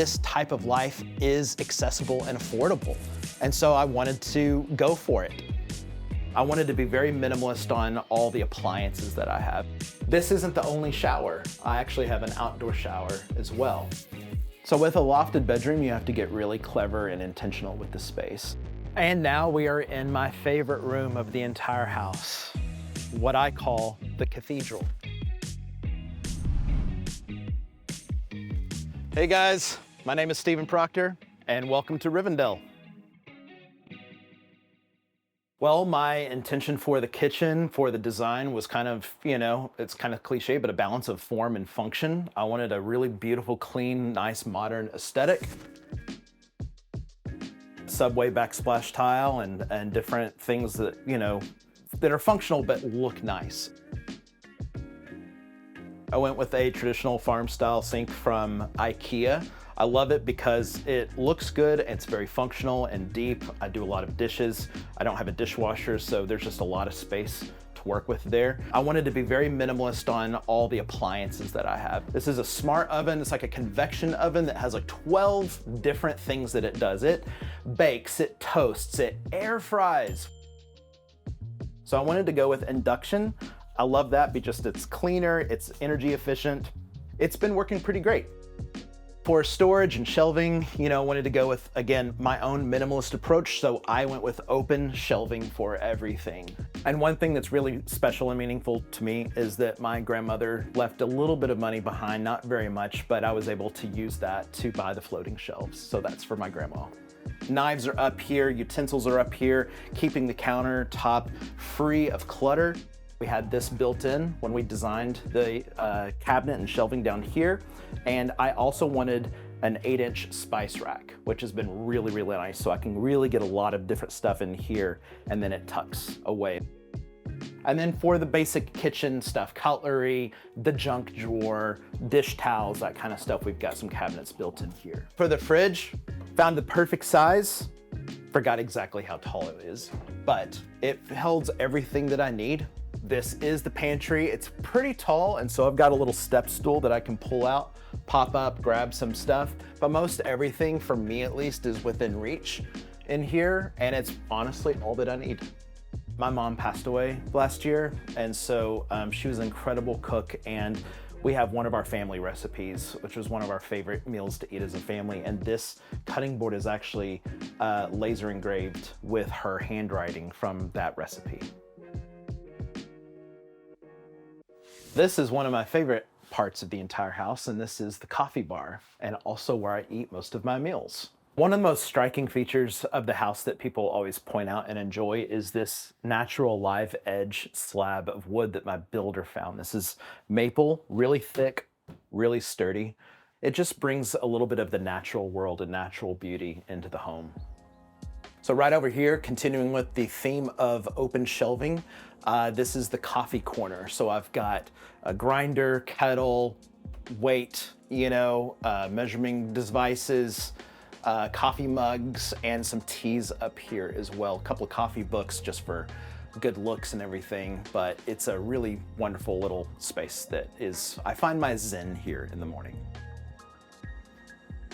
this type of life is accessible and affordable. And so I wanted to go for it. I wanted to be very minimalist on all the appliances that I have. This isn't the only shower. I actually have an outdoor shower as well. So with a lofted bedroom, you have to get really clever and intentional with the space. And now we are in my favorite room of the entire house, what I call the cathedral. Hey guys, my name is Stephen Proctor, and welcome to Rivendell. Well, my intention for the kitchen, for the design was kind of, it's kind of cliche, but a balance of form and function. I wanted a really beautiful, clean, nice, modern aesthetic. Subway backsplash tile and different things that, that are functional but look nice. I went with a traditional farm style sink from IKEA. I love it because it looks good, it's very functional and deep. I do a lot of dishes. I don't have a dishwasher, so there's just a lot of space to work with there. I wanted to be very minimalist on all the appliances that I have. This is a smart oven. It's like a convection oven that has like 12 different things that it does. It bakes, it toasts, it air fries. So I wanted to go with induction. I love that because it's cleaner, it's energy efficient. It's been working pretty great. For storage and shelving, wanted to go with, again, my own minimalist approach, so I went with open shelving for everything. And one thing that's really special and meaningful to me is that my grandmother left a little bit of money behind, not very much, but I was able to use that to buy the floating shelves, so that's for my grandma. Knives are up here, utensils are up here, keeping the countertop free of clutter. We had this built in when we designed the cabinet and shelving down here. And I also wanted an 8-inch spice rack, which has been really, really nice. So I can really get a lot of different stuff in here and then it tucks away. And then for the basic kitchen stuff, cutlery, the junk drawer, dish towels, that kind of stuff, we've got some cabinets built in here. For the fridge, found the perfect size. Forgot exactly how tall it is, but it holds everything that I need. This is the pantry. It's pretty tall, and so I've got a little step stool that I can pull out, pop up, grab some stuff. But most everything, for me at least, is within reach in here, and it's honestly all that I need. My mom passed away last year, and so she was an incredible cook, and we have one of our family recipes, which was one of our favorite meals to eat as a family, and this cutting board is actually laser engraved with her handwriting from that recipe. This is one of my favorite parts of the entire house, and this is the coffee bar, and also where I eat most of my meals. One of the most striking features of the house that people always point out and enjoy is this natural live edge slab of wood that my builder found. This is maple, really thick, really sturdy. It just brings a little bit of the natural world and natural beauty into the home. So right over here, continuing with the theme of open shelving, this is the coffee corner. So I've got a grinder, kettle, weight, measuring devices, coffee mugs, and some teas up here as well. A couple of coffee books just for good looks and everything, but it's a really wonderful little space that I find my zen here in the morning.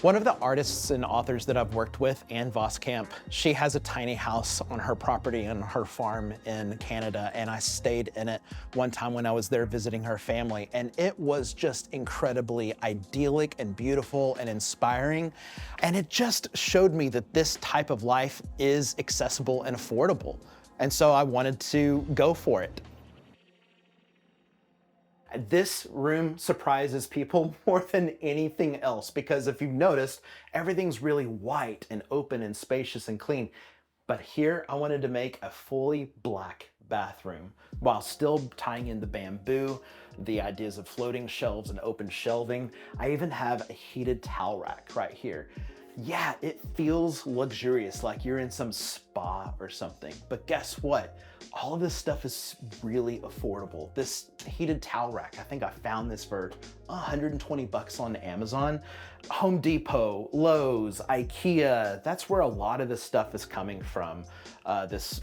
One of the artists and authors that I've worked with, Anne Voskamp, she has a tiny house on her property on her farm in Canada, and I stayed in it one time when I was there visiting her family, and it was just incredibly idyllic and beautiful and inspiring, and it just showed me that this type of life is accessible and affordable, and so I wanted to go for it. This room surprises people more than anything else because if you've noticed, everything's really white and open and spacious and clean. But here I wanted to make a fully black bathroom while still tying in the bamboo, the ideas of floating shelves and open shelving. I even have a heated towel rack right here. Yeah, it feels luxurious, like you're in some spa or something. But guess what? All of this stuff is really affordable. This heated towel rack, I think I found this for 120 bucks on Amazon. Home Depot, Lowe's, IKEA, that's where a lot of this stuff is coming from. This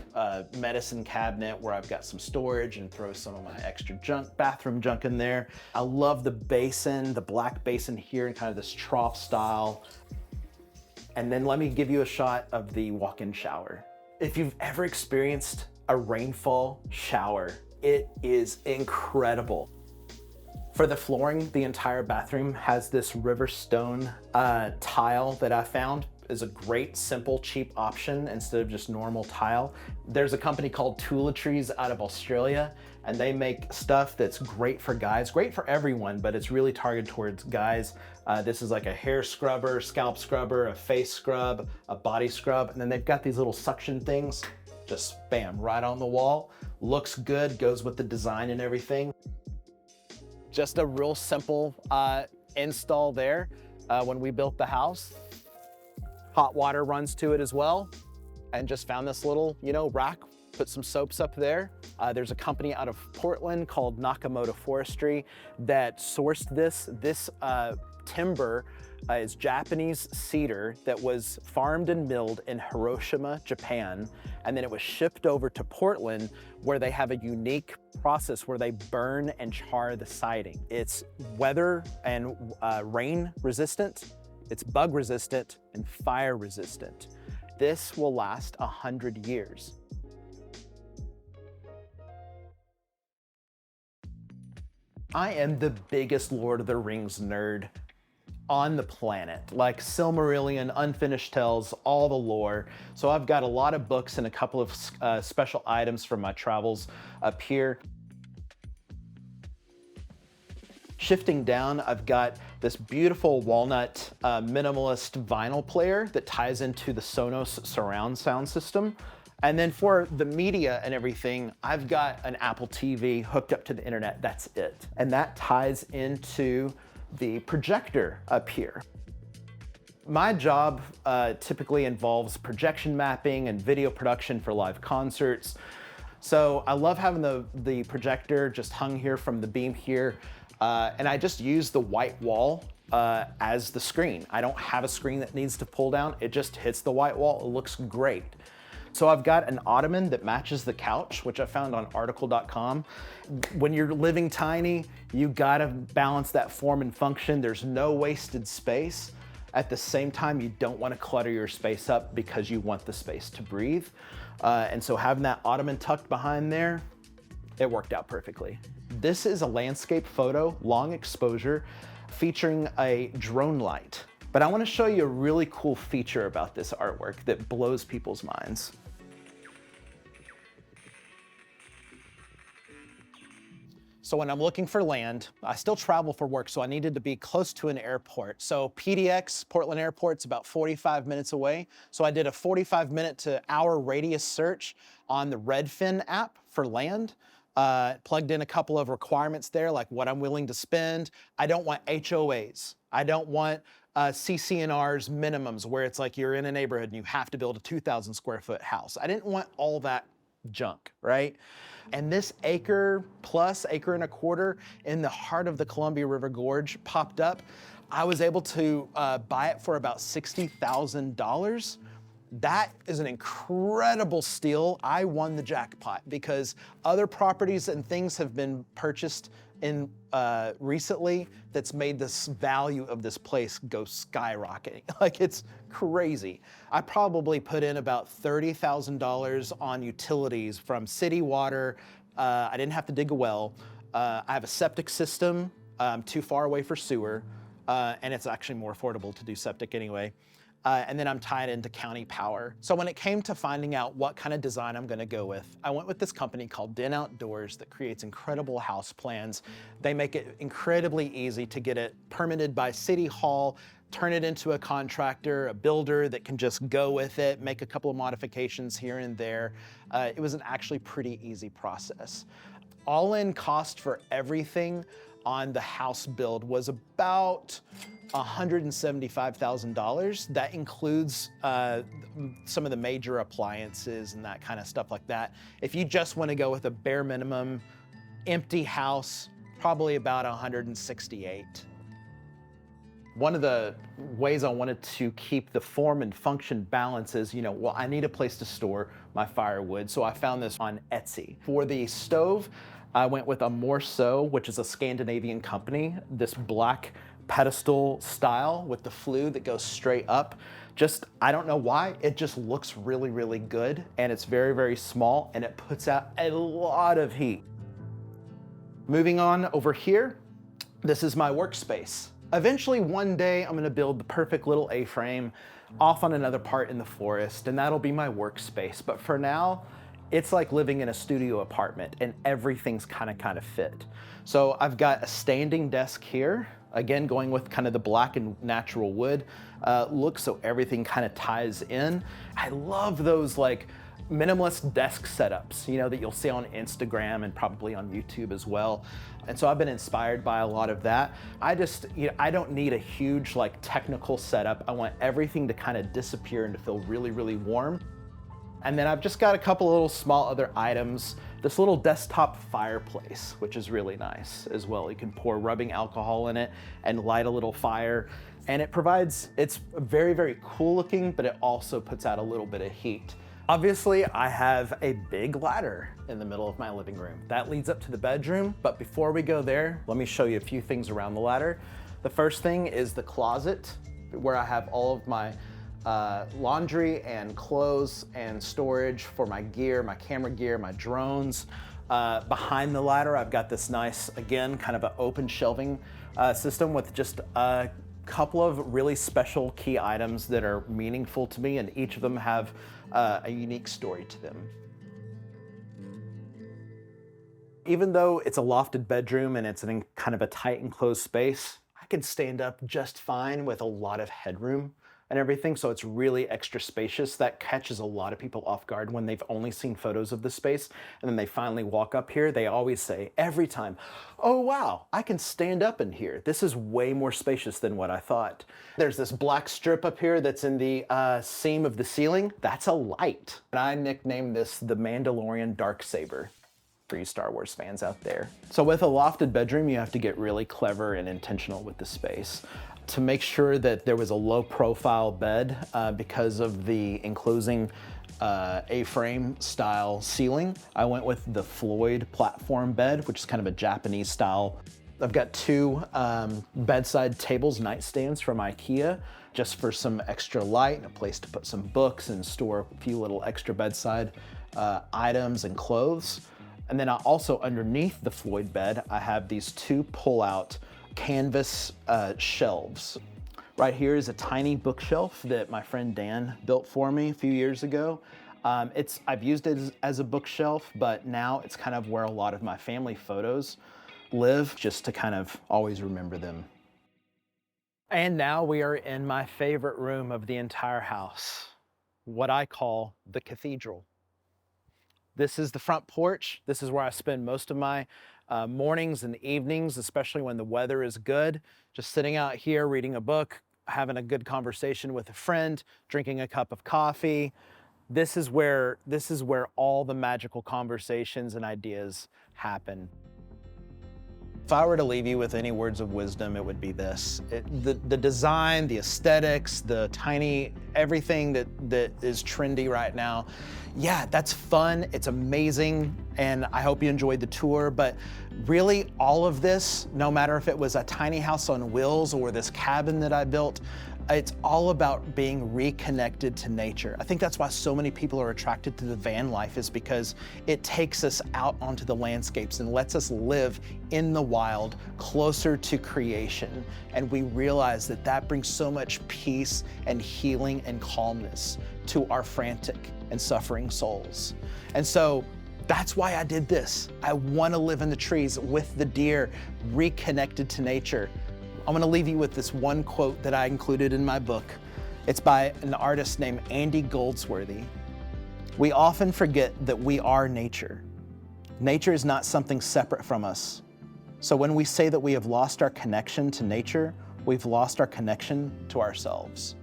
medicine cabinet where I've got some storage and throw some of my extra junk, bathroom junk in there. I love the basin, the black basin here in kind of this trough style. And then let me give you a shot of the walk-in shower. If you've ever experienced a rainfall shower, it is incredible. For the flooring, the entire bathroom has this river stone tile that I found is a great, simple, cheap option instead of just normal tile. There's a company called Toiletries out of Australia, and they make stuff that's great for guys, great for everyone, but it's really targeted towards guys. This is like a hair scrubber, scalp scrubber, a face scrub, a body scrub, and then they've got these little suction things, just bam, right on the wall. Looks good, goes with the design and everything. Just a real simple install there. When we built the house, hot water runs to it as well, and just found this little, rack, put some soaps up there. There's a company out of Portland called Nakamoto Forestry that sourced this. This timber is Japanese cedar that was farmed and milled in Hiroshima, Japan, and then it was shipped over to Portland where they have a unique process where they burn and char the siding. It's weather and rain resistant, it's bug resistant, and fire resistant. This will last 100 years. I am the biggest Lord of the Rings nerd on the planet, like Silmarillion, Unfinished Tales, all the lore. So I've got a lot of books and a couple of special items from my travels up here. Shifting down, I've got this beautiful walnut minimalist vinyl player that ties into the Sonos surround sound system. And then for the media and everything, I've got an Apple TV hooked up to the internet, that's it. And that ties into the projector up here. My job typically involves projection mapping and video production for live concerts. So I love having the projector just hung here from the beam here. And I just use the white wall as the screen. I don't have a screen that needs to pull down. It just hits the white wall. It looks great. So I've got an ottoman that matches the couch, which I found on article.com. When you're living tiny, you gotta balance that form and function. There's no wasted space. At the same time, you don't wanna clutter your space up because you want the space to breathe. And so having that ottoman tucked behind there, it worked out perfectly. This is a landscape photo, long exposure, featuring a drone light. But I wanna show you a really cool feature about this artwork that blows people's minds. So when I'm looking for land, I still travel for work, so I needed to be close to an airport. So PDX, Portland Airport's about 45 minutes away. So I did a 45-minute to hour radius search on the Redfin app for land. Plugged in a couple of requirements there, like what I'm willing to spend. I don't want HOAs. I don't want CC&Rs minimums where it's like you're in a neighborhood and you have to build a 2,000 square foot house. I didn't want all that junk, right? And this acre and a quarter in the heart of the Columbia River Gorge popped up. I was able to buy it for about $60,000. That is an incredible steal. I won the jackpot because other properties and things have been purchased in recently that's made this value of this place go skyrocketing. Like, it's crazy. I probably put in about $30,000 on utilities from city water. I didn't have to dig a well. I have a septic system, too far away for sewer, and it's actually more affordable to do septic anyway. And then I'm tied into county power. So when it came to finding out what kind of design I'm gonna go with, I went with this company called Den Outdoors that creates incredible house plans. They make it incredibly easy to get it permitted by City Hall, turn it into a contractor, a builder that can just go with it, make a couple of modifications here and there. It was an actually pretty easy process. All in cost for everything, on the house build was about $175,000. That includes some of the major appliances and that kind of stuff like that. If you just want to go with a bare minimum empty house, probably about 168. One of the ways I wanted to keep the form and function balance is, well, I need a place to store my firewood, so I found this on Etsy. For the stove, I went with a Morceau, which is a Scandinavian company, this black pedestal style with the flue that goes straight up. I don't know why, it just looks really, really good, and it's very, very small, and it puts out a lot of heat. Moving on over here, this is my workspace. Eventually one day I'm gonna build the perfect little A-frame off on another part in the forest, and that'll be my workspace. But for now, it's like living in a studio apartment and everything's kind of fit. So I've got a standing desk here, again, going with kind of the black and natural wood look, so everything kind of ties in. I love those like minimalist desk setups, that you'll see on Instagram and probably on YouTube as well. And so I've been inspired by a lot of that. I don't need a huge like technical setup. I want everything to kind of disappear and to feel really, really warm. And then I've just got a couple little small other items. This little desktop fireplace, which is really nice as well. You can pour rubbing alcohol in it and light a little fire. And it's very, very cool looking, but it also puts out a little bit of heat. Obviously, I have a big ladder in the middle of my living room. That leads up to the bedroom, but before we go there, let me show you a few things around the ladder. The first thing is the closet, where I have all of my laundry and clothes and storage for my gear, my camera gear, my drones. Behind the ladder, I've got this nice, again, kind of an open shelving system with just a couple of really special key items that are meaningful to me, and each of them have a unique story to them. Even though it's a lofted bedroom and it's in kind of a tight enclosed space, I can stand up just fine with a lot of headroom and everything, so it's really extra spacious. That catches a lot of people off guard when they've only seen photos of the space, and then they finally walk up here. They always say, every time, oh wow, I can stand up in here. This is way more spacious than what I thought. There's this black strip up here that's in the seam of the ceiling. That's a light. And I nicknamed this the Mandalorian Darksaber, for you Star Wars fans out there. So with a lofted bedroom, you have to get really clever and intentional with the space. To make sure that there was a low profile bed because of the enclosing A-frame style ceiling, I went with the Floyd platform bed, which is kind of a Japanese style. I've got two bedside tables, nightstands from IKEA, just for some extra light and a place to put some books and store a few little extra bedside items and clothes. And then also underneath the Floyd bed, I have these two pull-out canvas shelves. Right here is a tiny bookshelf that my friend Dan built for me a few years ago. I've used it as a bookshelf, but now it's kind of where a lot of my family photos live, just to kind of always remember them. And now we are in my favorite room of the entire house, what I call the cathedral. This is the front porch. This is where I spend most of my mornings and evenings, especially when the weather is good, just sitting out here reading a book, having a good conversation with a friend, drinking a cup of coffee. This is where all the magical conversations and ideas happen. If I were to leave you with any words of wisdom, it would be this. The design, the aesthetics, the tiny, everything that is trendy right now, yeah, that's fun, it's amazing, and I hope you enjoyed the tour, but really all of this, no matter if it was a tiny house on wheels or this cabin that I built, it's all about being reconnected to nature. I think that's why so many people are attracted to the van life, is because it takes us out onto the landscapes and lets us live in the wild, closer to creation. And we realize that that brings so much peace and healing and calmness to our frantic and suffering souls. And so that's why I did this. I want to live in the trees with the deer, reconnected to nature. I'm gonna leave you with this one quote that I included in my book. It's by an artist named Andy Goldsworthy. We often forget that we are nature. Nature is not something separate from us, So when we say that we have lost our connection to nature, we've lost our connection to ourselves.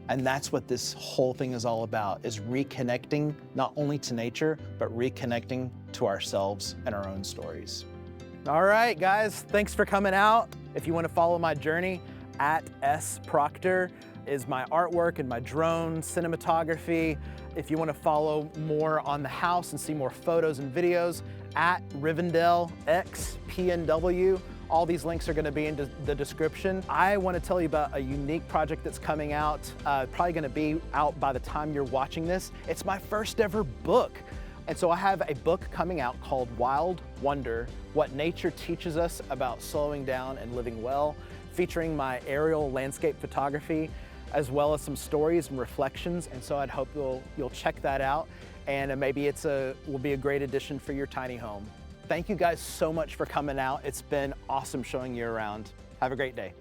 And that's what this whole thing is all about, is reconnecting not only to nature, but reconnecting to ourselves and our own stories. All right, guys, thanks for coming out. If you want to follow my journey, @Proctor is my artwork and my drone cinematography. If you want to follow more on the house and see more photos and videos, @Rivendell XPNW. All these links are going to be in the description. I want to tell you about a unique project that's coming out, probably going to be out by the time you're watching this. It's my first ever book. And so I have a book coming out called Wild Wonder, What Nature Teaches Us About Slowing Down and Living Well, featuring my aerial landscape photography, as well as some stories and reflections. And so I'd hope you'll check that out, and maybe will be a great addition for your tiny home. Thank you guys so much for coming out. It's been awesome showing you around. Have a great day.